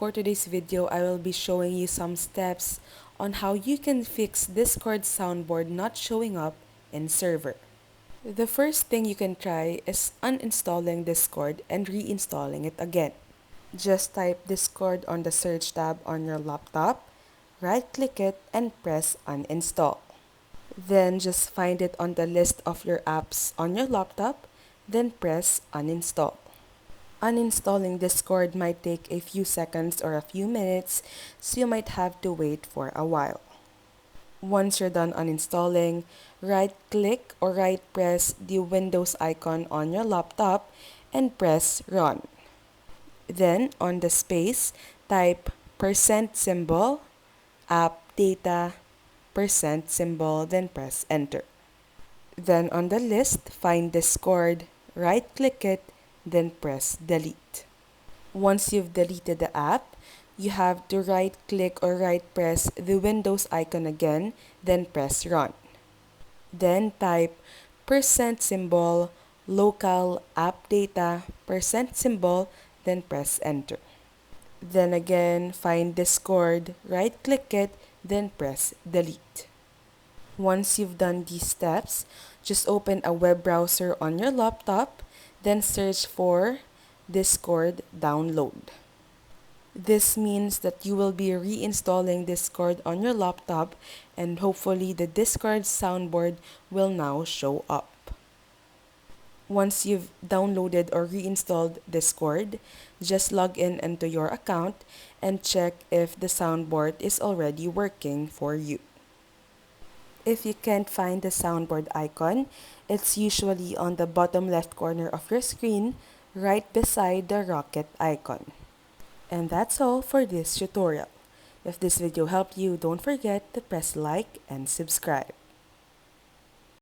For today's video, I will be showing you some steps on how you can fix Discord soundboard not showing up in server. The first thing you can try is uninstalling Discord and reinstalling it again. Just type Discord on the search tab on your laptop, right-click it and press uninstall. Then just find it on the list of your apps on your laptop, then press uninstall. Uninstalling Discord might take a few seconds or a few minutes, so you might have to wait for a while. Once you're done uninstalling, right-click or right-press the Windows icon on your laptop and press Run. Then, on the space, type %, app data, %, then press Enter. Then on the list, find Discord, right-click it, then press Delete. Once you've deleted the app, you have to right-click or right-press the Windows icon again, then press Run. Then type %, local app data, %, then press Enter. Then again, find Discord, right-click it, then press Delete. Once you've done these steps, just open a web browser on your laptop, then search for Discord download. This means that you will be reinstalling Discord on your laptop and hopefully the Discord soundboard will now show up. Once you've downloaded or reinstalled Discord, just log in into your account and check if the soundboard is already working for you. If you can't find the soundboard icon, it's usually on the bottom left corner of your screen, right beside the rocket icon. And that's all for this tutorial. If this video helped you, don't forget to press like and subscribe.